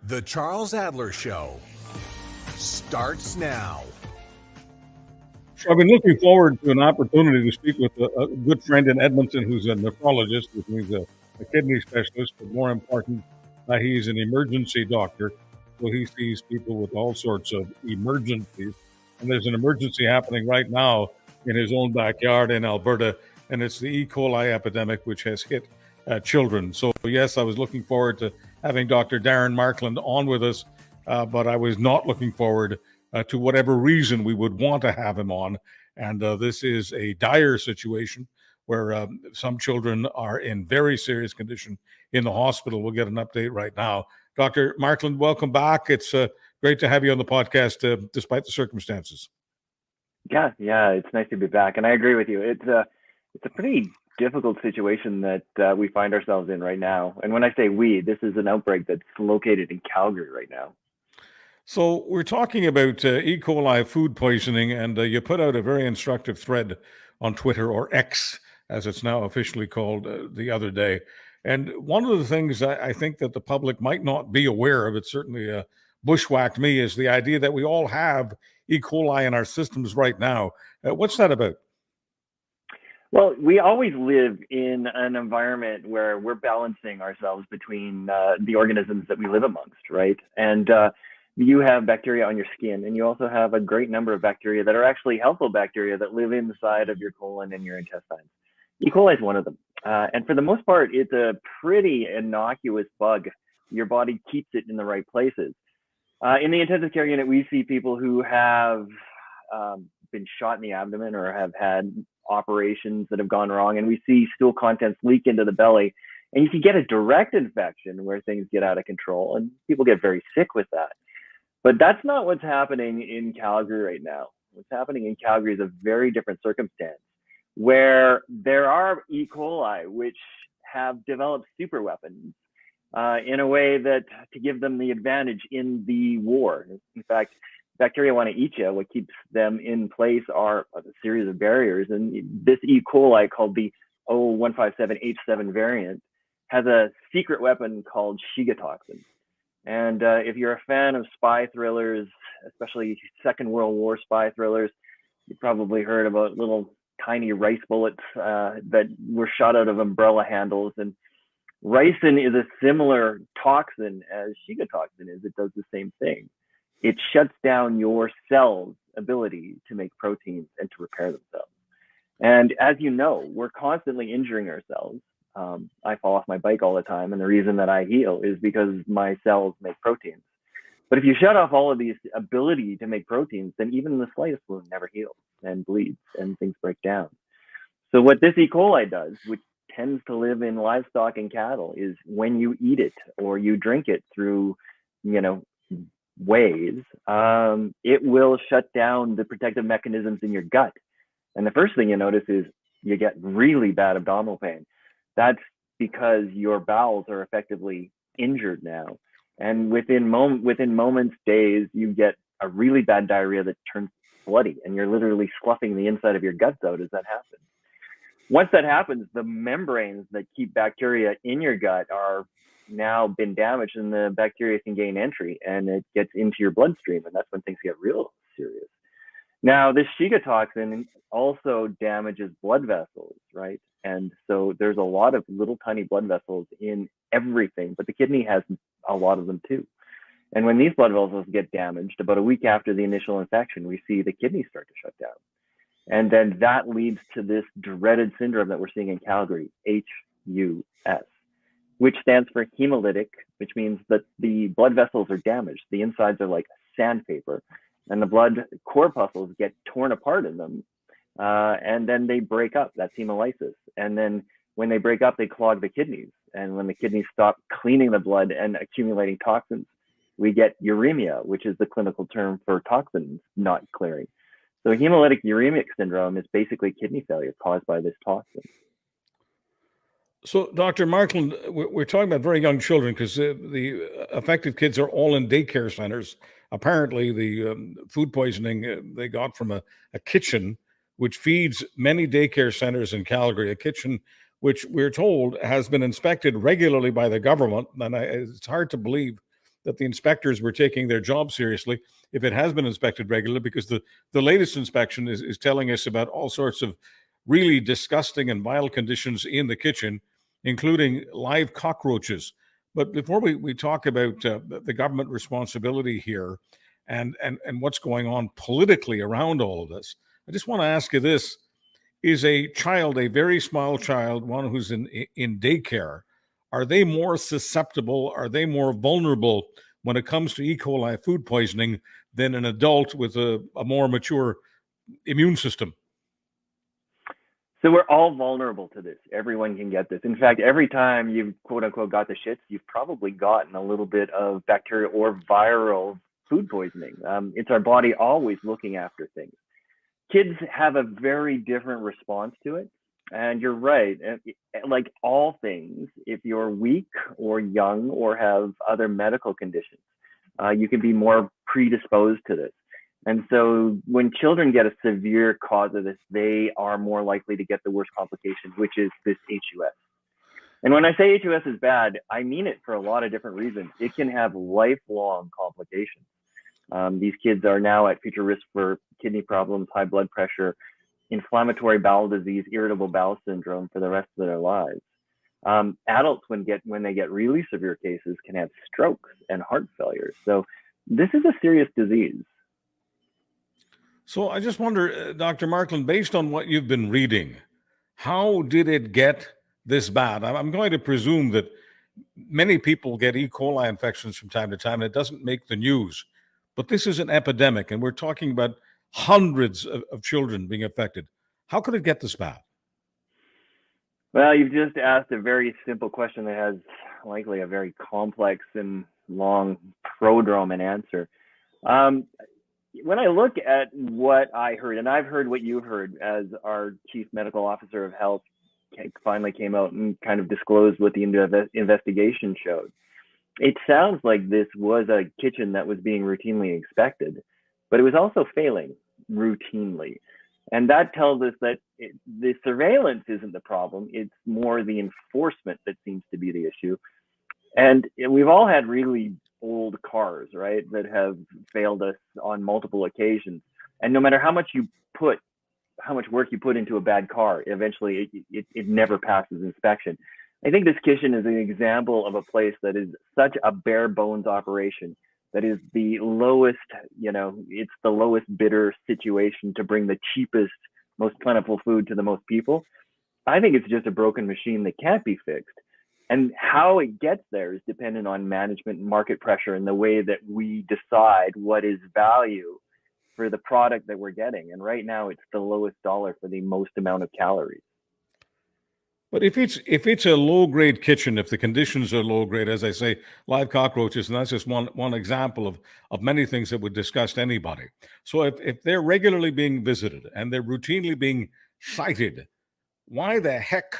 The Charles Adler Show starts now. So I've been looking forward to an opportunity to speak with a good friend in Edmonton who's a nephrologist, which means a kidney specialist, but more important, he's an emergency doctor. So he sees people with all sorts of emergencies. And there's an emergency happening right now in his own backyard in Alberta, and it's the E. coli epidemic, which has hit children. So, yes, I was looking forward to having Dr. Darren Markland on with us, but I was not looking forward to whatever reason we would want to have him on. And this is a dire situation where some children are in very serious condition in the hospital. We'll get an update right now. Dr. Markland, welcome back. It's great to have you on the podcast despite the circumstances. Yeah, it's nice to be back. And I agree with you. It's a pretty difficult situation that we find ourselves in right now. And when I say we, this is an outbreak that's located in Calgary right now. So we're talking about E. coli food poisoning, and you put out a very instructive thread on Twitter, or X, as it's now officially called, the other day. And one of the things I think that the public might not be aware of, it certainly bushwhacked me, is the idea that we all have E. coli in our systems right now. What's that about? Well, we always live in an environment where we're balancing ourselves between the organisms that we live amongst, right? And you have bacteria on your skin, and you also have a great number of bacteria that are actually helpful bacteria that live inside of your colon and your intestines. E. coli is one of them. And for the most part, it's a pretty innocuous bug. Your body keeps it in the right places. In the intensive care unit, we see people who have been shot in the abdomen or have had operations that have gone wrong, and we see stool contents leak into the belly. And you can get a direct infection where things get out of control, and people get very sick with that. But that's not what's happening in Calgary right now. What's happening in Calgary is a very different circumstance, where there are E. coli which have developed super weapons in a way that to give them the advantage in the war. In fact, bacteria want to eat you. What keeps them in place are a series of barriers. And this E. coli, called the O157H7 variant, has a secret weapon called Shiga toxin. And if you're a fan of spy thrillers, especially Second World War spy thrillers, you probably heard about little tiny rice bullets that were shot out of umbrella handles. And ricin is a similar toxin as Shiga toxin is. It does the same thing. It shuts down your cells' ability to make proteins and to repair themselves. And as you know, we're constantly injuring ourselves. I fall off my bike all the time, and the reason that I heal is because my cells make proteins. But if you shut off all of these ability to make proteins, then even the slightest wound never heals and bleeds and things break down. So what this E. coli does, which tends to live in livestock and cattle, is when you eat it or you drink it through, ways, it will shut down the protective mechanisms in your gut. And the first thing you notice is you get really bad abdominal pain. That's because your bowels are effectively injured now. And within moments, days, you get a really bad diarrhea that turns bloody, and you're literally sloughing the inside of your guts out as that happens. Once that happens, the membranes that keep bacteria in your gut are now been damaged, and the bacteria can gain entry, and it gets into your bloodstream, and that's when things get real serious. Now, this Shiga toxin also damages blood vessels, right? And so there's a lot of little tiny blood vessels in everything, but the kidney has a lot of them too. And when these blood vessels get damaged, about a week after the initial infection, we see the kidneys start to shut down. And then that leads to this dreaded syndrome that we're seeing in Calgary, HUS, which stands for hemolytic, which means that the blood vessels are damaged. The insides are like sandpaper, and the blood corpuscles get torn apart in them, and then they break up. That's hemolysis. And then when they break up, they clog the kidneys. And when the kidneys stop cleaning the blood and accumulating toxins, we get uremia, which is the clinical term for toxins not clearing. So hemolytic uremic syndrome is basically kidney failure caused by this toxin. So, Dr. Markland, we're talking about very young children because the affected kids are all in daycare centers. Apparently, the food poisoning they got from a kitchen which feeds many daycare centers in Calgary, a kitchen which we're told has been inspected regularly by the government. And it's hard to believe that the inspectors were taking their job seriously, if it has been inspected regularly, because the latest inspection is telling us about all sorts of really disgusting and vile conditions in the kitchen, including live cockroaches. But before we talk about the government responsibility here and what's going on politically around all of this, I just want to ask you this. Is a child, a very small child, one who's in daycare, are they more susceptible, are they more vulnerable when it comes to E. coli food poisoning than an adult with a more mature immune system? So we're all vulnerable to this. Everyone can get this. In fact, every time you've quote unquote got the shits, you've probably gotten a little bit of bacterial or viral food poisoning. It's our body always looking after things. Kids have a very different response to it. And you're right. Like all things, if you're weak or young or have other medical conditions, you can be more predisposed to this. And so when children get a severe cause of this, they are more likely to get the worst complication, which is this HUS. And when I say HUS is bad, I mean it for a lot of different reasons. It can have lifelong complications. These kids are now at future risk for kidney problems, high blood pressure, inflammatory bowel disease, irritable bowel syndrome for the rest of their lives. Adults, when they get really severe cases, can have strokes and heart failure. So this is a serious disease. So I just wonder, Dr. Markland, based on what you've been reading, how did it get this bad? I'm going to presume that many people get E. coli infections from time to time, and it doesn't make the news. But this is an epidemic, and we're talking about hundreds of children being affected. How could it get this bad? Well, you've just asked a very simple question that has likely a very complex and long prodrome and answer. When I look at what I heard, and I've heard what you've heard as our chief medical officer of health finally came out and kind of disclosed what the investigation showed. It sounds like this was a kitchen that was being routinely inspected, but it was also failing routinely. And that tells us that the surveillance isn't the problem. It's more the enforcement that seems to be the issue. And we've all had really old cars, right, that have failed us on multiple occasions. And no matter how much work you put into a bad car, eventually it never passes inspection. I think this kitchen is an example of a place that is such a bare bones operation that is the lowest, it's the lowest bidder situation to bring the cheapest, most plentiful food to the most people. I think it's just a broken machine that can't be fixed. And how it gets there is dependent on management and market pressure and the way that we decide what is value for the product that we're getting. And right now it's the lowest dollar for the most amount of calories. But if it's a low grade kitchen, if the conditions are low grade, as I say, live cockroaches, and that's just one example of many things that would disgust anybody. So if they're regularly being visited and they're routinely being cited, why the heck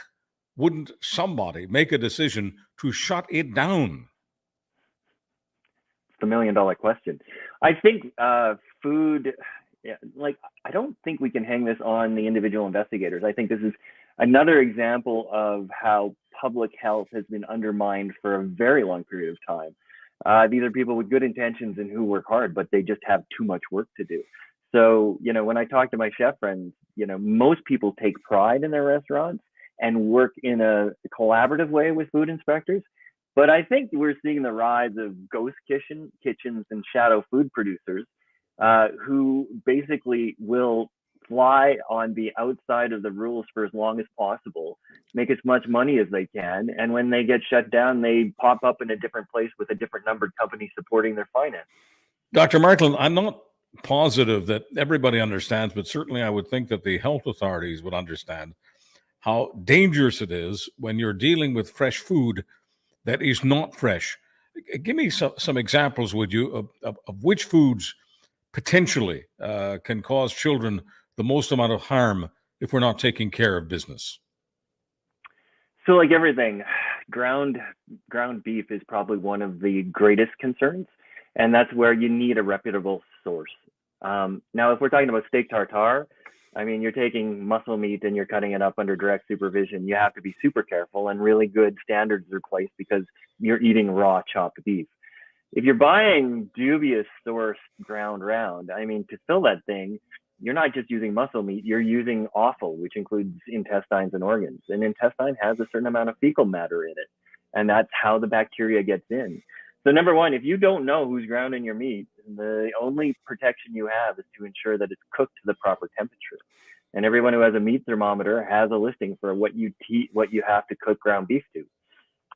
wouldn't somebody make a decision to shut it down? It's the $1 million question. I think food, I don't think we can hang this on the individual investigators. I think this is another example of how public health has been undermined for a very long period of time. These are people with good intentions and who work hard, but they just have too much work to do. So, when I talk to my chef friends, most people take pride in their restaurants and work in a collaborative way with food inspectors. But I think we're seeing the rise of ghost kitchens and shadow food producers who basically will fly on the outside of the rules for as long as possible, make as much money as they can. And when they get shut down, they pop up in a different place with a different numbered company supporting their finance. Dr. Markland, I'm not positive that everybody understands, but certainly I would think that the health authorities would understand how dangerous it is when you're dealing with fresh food that is not fresh. Give me some examples, would you, of which foods potentially can cause children the most amount of harm if we're not taking care of business? So like everything, ground beef is probably one of the greatest concerns, and that's where you need a reputable source. Now, if we're talking about steak tartare, I mean, you're taking muscle meat and you're cutting it up under direct supervision. You have to be super careful, and really good standards are placed because you're eating raw chopped beef. If you're buying dubious source ground round, I mean, to fill that thing, you're not just using muscle meat, you're using offal, which includes intestines and organs. And intestine has a certain amount of fecal matter in it. And that's how the bacteria gets in. So number one, if you don't know who's grounding your meat, the only protection you have is to ensure that it's cooked to the proper temperature. And everyone who has a meat thermometer has a listing for what you have to cook ground beef to.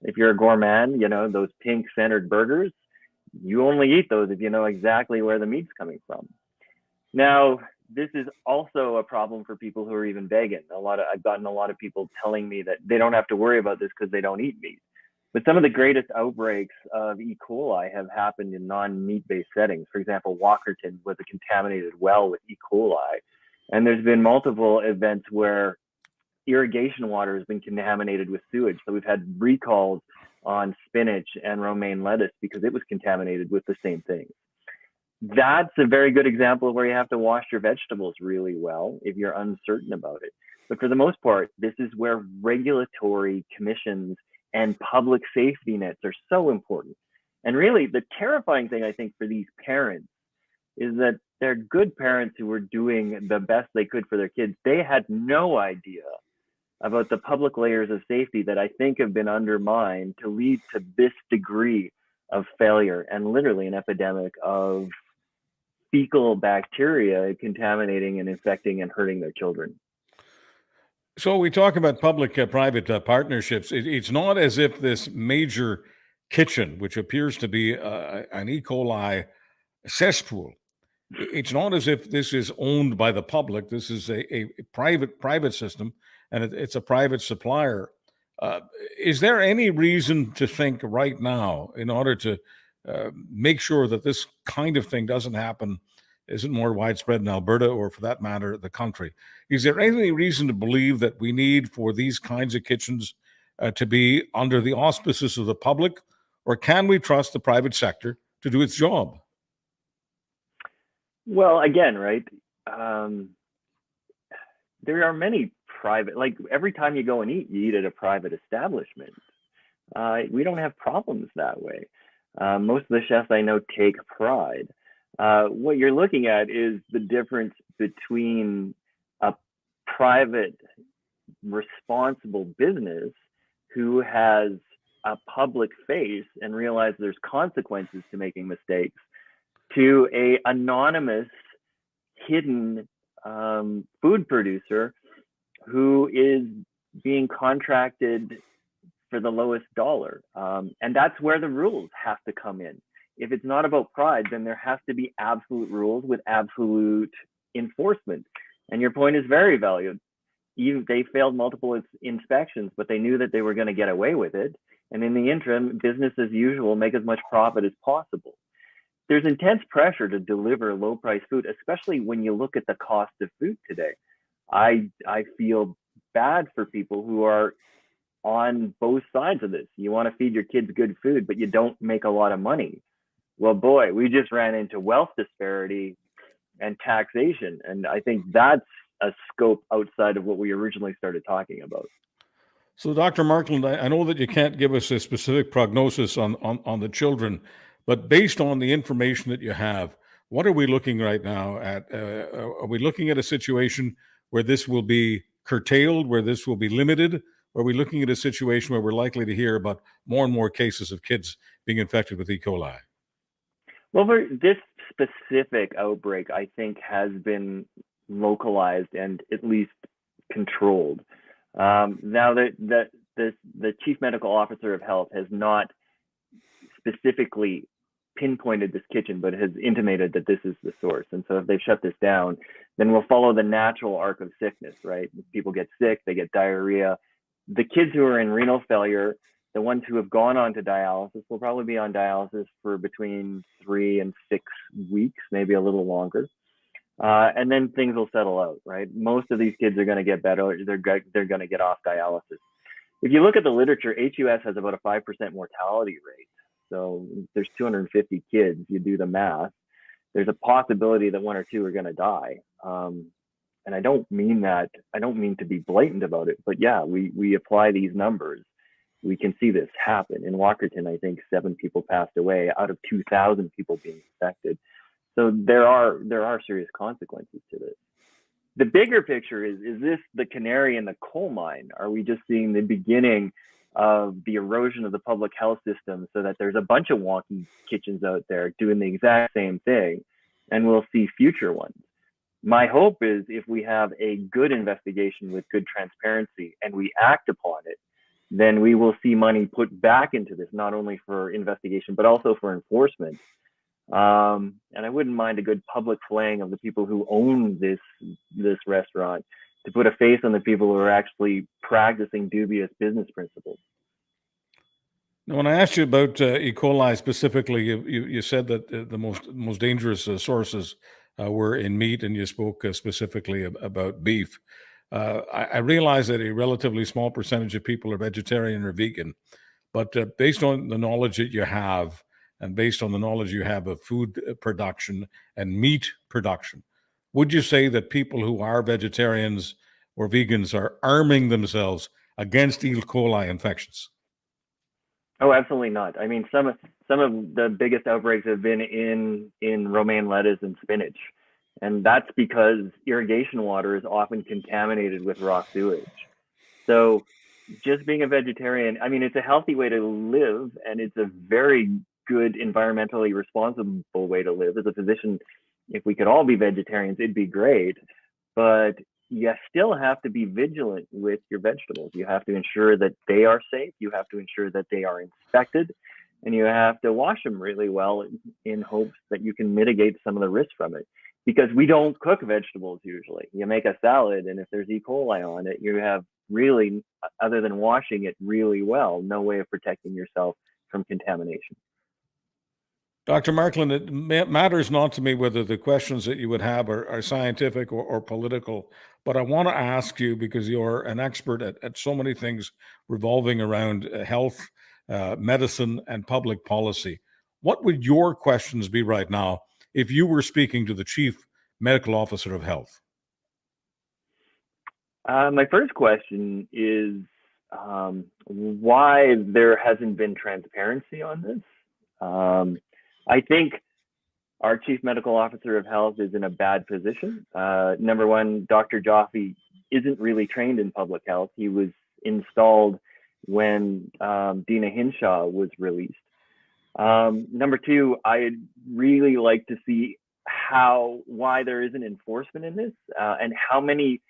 If you're a gourmand, those pink centered burgers, you only eat those if you know exactly where the meat's coming from. Now, this is also a problem for people who are even vegan. I've gotten a lot of people telling me that they don't have to worry about this because they don't eat meat. But some of the greatest outbreaks of E. coli have happened in non-meat-based settings. For example, Walkerton was a contaminated well with E. coli. And there's been multiple events where irrigation water has been contaminated with sewage. So we've had recalls on spinach and romaine lettuce because it was contaminated with the same thing. That's a very good example of where you have to wash your vegetables really well if you're uncertain about it. But for the most part, this is where regulatory commissions and public safety nets are so important. And really, the terrifying thing, I think, for these parents is that they're good parents who were doing the best they could for their kids. They had no idea about the public layers of safety that I think have been undermined to lead to this degree of failure and literally an epidemic of fecal bacteria contaminating and infecting and hurting their children. So we talk about public-private partnerships. It's not as if this major kitchen, which appears to be an E. coli cesspool, it's not as if this is owned by the public. This is a private system, and it's a private supplier. Is there any reason to think right now, in order to make sure that this kind of thing doesn't happen, isn't more widespread in Alberta, or for that matter, the country? Is there any reason to believe that we need for these kinds of kitchens to be under the auspices of the public, or can we trust the private sector to do its job? Well, again, right, there are many private, like every time you go and eat, you eat at a private establishment. We don't have problems that way. Most of the chefs I know take pride. What you're looking at is the difference between a private, responsible business who has a public face and realize there's consequences to making mistakes, to a anonymous, hidden food producer who is being contracted for the lowest dollar. And that's where the rules have to come in. If it's not about pride, then there has to be absolute rules with absolute enforcement. And your point is very valid. They failed multiple inspections, but they knew that they were going to get away with it. And in the interim, business as usual, make as much profit as possible. There's intense pressure to deliver low-priced food, especially when you look at the cost of food today. I feel bad for people who are on both sides of this. You want to feed your kids good food, but you don't make a lot of money. Well, boy, we just ran into wealth disparity and taxation. And I think that's a scope outside of what we originally started talking about. So, Dr. Markland, I know that you can't give us a specific prognosis on the children, but based on the information that you have, what are we looking right now at? Are we looking at a situation where this will be curtailed, where this will be limited? Or are we looking at a situation where we're likely to hear about more and more cases of kids being infected with E. coli? Well, this specific outbreak, I think, has been localized and at least controlled. Now that the chief medical officer of health has not specifically pinpointed this kitchen, but has intimated that this is the source. And so if they've shut this down, then we'll follow the natural arc of sickness, right? People get sick, they get diarrhea. The kids who are in renal failure, the ones who have gone on to dialysis, will probably be on dialysis for between 3 and 6 weeks, maybe a little longer. And then things will settle out, right? Most of these kids are going to get better. They're going to get off dialysis. If you look at the literature, HUS has about a 5% mortality rate. So there's 250 kids, you do the math. There's a possibility that 1 or 2 are going to die. And I don't mean to be blatant about it, but yeah, we apply these numbers. we can see this happen. In Walkerton, I think 7 people passed away out of 2,000 people being infected. So there are serious consequences to this. The bigger picture is this the canary in the coal mine? Are we just seeing the beginning of the erosion of the public health system so that there's a bunch of wonky kitchens out there doing the exact same thing, and we'll see future ones? My hope is if we have a good investigation with good transparency and we act upon it, then we will see money put back into this, not only for investigation, but also for enforcement. And I wouldn't mind a good public flaying of the people who own this restaurant to put a face on the people who are actually practicing dubious business principles. Now, when I asked you about E. coli specifically, you said that the most dangerous sources were in meat, and you spoke specifically about beef. I realize that a relatively small percentage of people are vegetarian or vegan, but based on the knowledge that you have, and based on the knowledge you have of food production and meat production, would you say that people who are vegetarians or vegans are arming themselves against E. coli infections? Oh, absolutely not. I mean, some of the biggest outbreaks have been in romaine lettuce and spinach, and that's because irrigation water is often contaminated with raw sewage. So just being a vegetarian, I mean, it's a healthy way to live, and it's a very good environmentally responsible way to live. As a physician, if we could all be vegetarians, it'd be great. But you still have to be vigilant with your vegetables. You have to ensure that they are safe. You have to ensure that they are inspected, and you have to wash them really well in hopes that you can mitigate some of the risk from it. Because we don't cook vegetables usually. You make a salad, and if there's E. coli on it, you have really, other than washing it really well, no way of protecting yourself from contamination. Dr. Markland, it matters not to me whether the questions that you would have are scientific or political, but I want to ask you, because you're an expert at so many things revolving around health, medicine, and public policy. What would your questions be right now if you were speaking to the Chief Medical Officer of Health? My first question is why there hasn't been transparency on this. I think our Chief Medical Officer of Health is in a bad position. Number one, Dr. Joffe isn't really trained in public health. He was installed when Dina Hinshaw was released. Number two, I'd really like to see why there isn't enforcement in this, and how many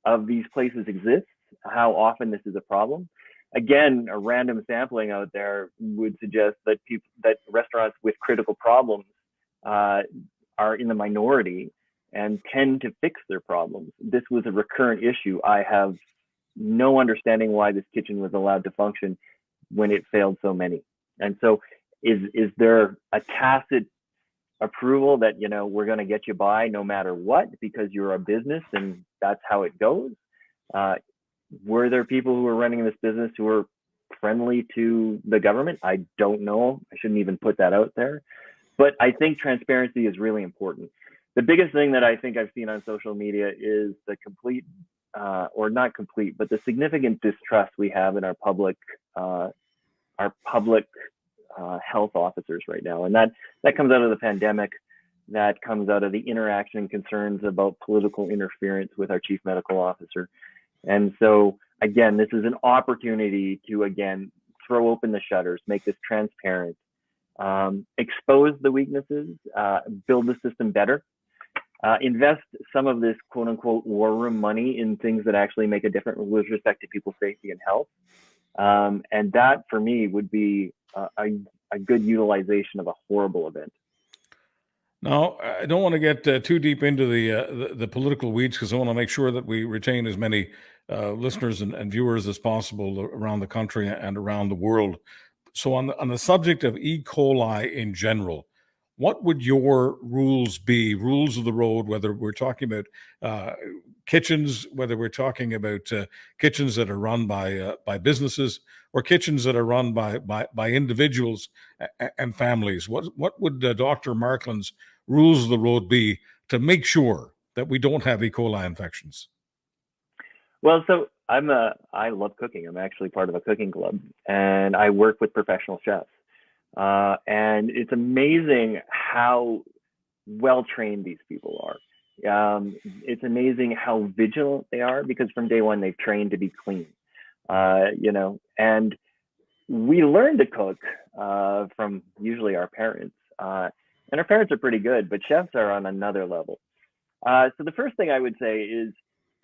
of these places exist, how often this is a problem. Again, a random sampling out there would suggest that restaurants with critical problems are in the minority and tend to fix their problems. This was a recurrent issue. I have no understanding why this kitchen was allowed to function when it failed so many. And so is there a tacit approval that, we're going to get you by no matter what because you're a business and that's how it goes? Were there people who were running this business who were friendly to the government? I don't know. I shouldn't even put that out there. But I think transparency is really important. The biggest thing that I think I've seen on social media is the complete, or not complete, but the significant distrust we have in our public health officers right now. And that comes out of the pandemic. That comes out of the interaction and concerns about political interference with our Chief Medical Officer. And so, again, this is an opportunity to, again, throw open the shutters, make this transparent, expose the weaknesses, build the system better, invest some of this quote unquote war room money in things that actually make a difference with respect to people's safety and health. And that for me would be a good utilization of a horrible event. Now, I don't want to get too deep into the political weeds because I want to make sure that we retain as many listeners and viewers as possible around the country and around the world. So on the subject of E. coli in general, what would your rules be, rules of the road, whether we're talking about kitchens, whether we're talking about kitchens that are run by businesses or kitchens that are run by individuals and families? What would Dr. Markland's rules of the road be to make sure that we don't have E. coli infections? Well, so I love cooking. I'm actually part of a cooking club, and I work with professional chefs. And it's amazing how well trained these people are. It's amazing how vigilant they are, because from day one they've trained to be clean. And we learn to cook from usually our parents, and our parents are pretty good, but chefs are on another level. So the first thing I would say is,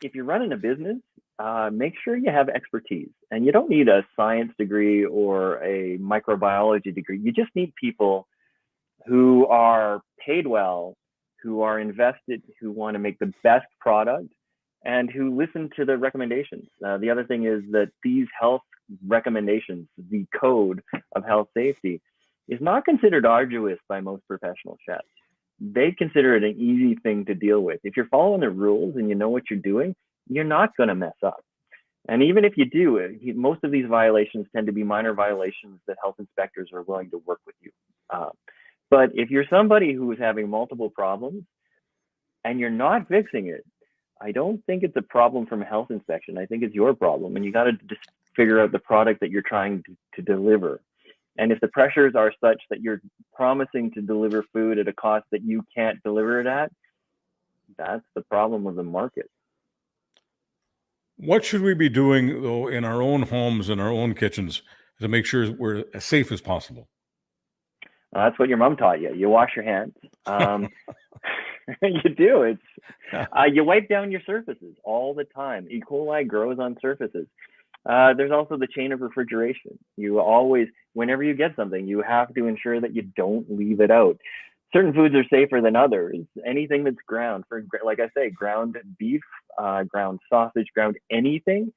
if you're running a business, make sure you have expertise. And you don't need a science degree or a microbiology degree. You just need people who are paid well, who are invested, who want to make the best product, and who listen to the recommendations. The other thing is that these health recommendations, the code of health safety, is not considered arduous by most professional chefs. They consider it an easy thing to deal with. If you're following the rules and you know what you're doing, you're not going to mess up. And even if you do, most of these violations tend to be minor violations that health inspectors are willing to work with you. But if you're somebody who is having multiple problems and you're not fixing it, I don't think it's a problem from a health inspection. I think it's your problem, and you got to just figure out the product that you're trying to deliver. And if the pressures are such that you're promising to deliver food at a cost that you can't deliver it at, that's the problem with the market. What should we be doing, though, in our own homes and our own kitchens to make sure we're as safe as possible? That's what your mom taught you. You wash your hands. You do. You wipe down your surfaces all the time. E. coli grows on surfaces. There's also the chain of refrigeration. You always, whenever you get something, you have to ensure that you don't leave it out. Certain foods are safer than others. Anything that's ground, like I say, ground beef, ground sausage, ground anything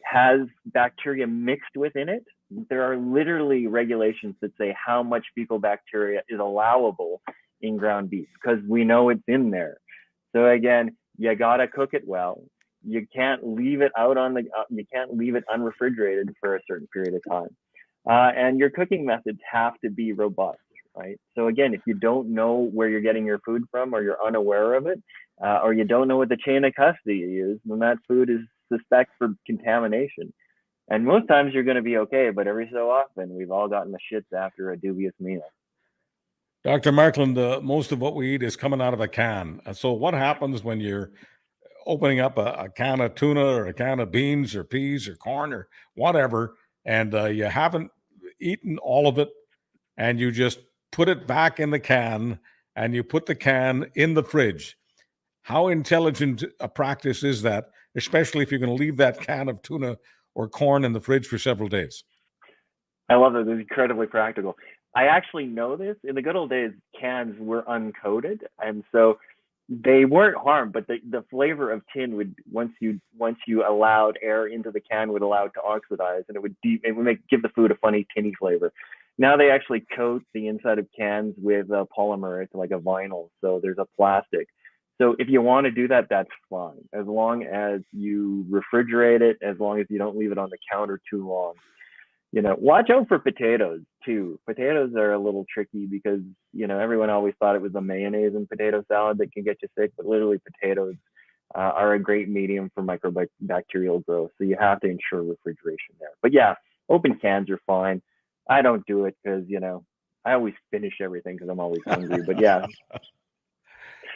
has bacteria mixed within it. There are literally regulations that say how much fecal bacteria is allowable in ground beef, because we know it's in there. So again, you gotta cook it well. You can't leave it out you can't leave it unrefrigerated for a certain period of time. And your cooking methods have to be robust, right? So again, if you don't know where you're getting your food from, or you're unaware of it, or you don't know what the chain of custody you use, then that food is suspect for contamination. And most times you're going to be okay, but every so often we've all gotten the shits after a dubious meal. Dr. Markland, most of what we eat is coming out of a can. So what happens when you're opening up a can of tuna or a can of beans or peas or corn or whatever, and you haven't eaten all of it, and you just put it back in the can, and you put the can in the fridge? How intelligent a practice is that, especially if you're going to leave that can of tuna or corn in the fridge for several days? I love it. It's incredibly practical. I actually know this. In the good old days, cans were uncoated, and so they weren't harmed, but the flavor of tin would, once you allowed air into the can, would allow it to oxidize, and it would give the food a funny tinny flavor. Now they actually coat the inside of cans with a polymer. It's like a vinyl, so there's a plastic. So if you want to do that, that's fine, as long as you refrigerate it, as long as you don't leave it on the counter too long. Watch out for potatoes too. Potatoes are a little tricky because, everyone always thought it was the mayonnaise in potato salad that can get you sick, but literally potatoes are a great medium for microbacterial growth. So you have to ensure refrigeration there. But yeah, open cans are fine. I don't do it because, I always finish everything because I'm always hungry, but yeah.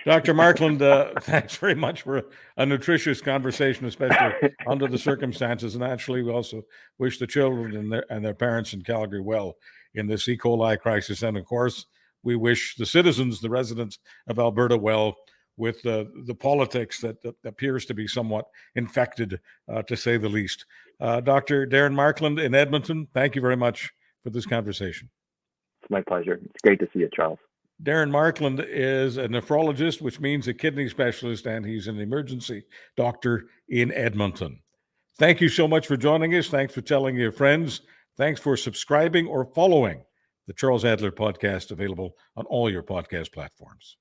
Dr. Markland, thanks very much for a nutritious conversation, especially under the circumstances. And actually, we also wish the children and their parents in Calgary well in this E. coli crisis. And of course, we wish the citizens, the residents of Alberta, well with the politics that appears to be somewhat infected, to say the least. Dr. Darren Markland in Edmonton, thank you very much for this conversation. It's my pleasure. It's great to see you, Charles. Darren Markland is a nephrologist, which means a kidney specialist, and he's an emergency doctor in Edmonton. Thank you so much for joining us. Thanks for telling your friends. Thanks for subscribing or following the Charles Adler podcast, available on all your podcast platforms.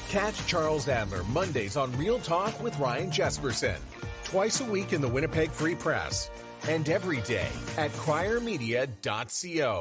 Catch Charles Adler Mondays on Real Talk with Ryan Jesperson, twice a week in the Winnipeg Free Press, and every day at criermedia.co.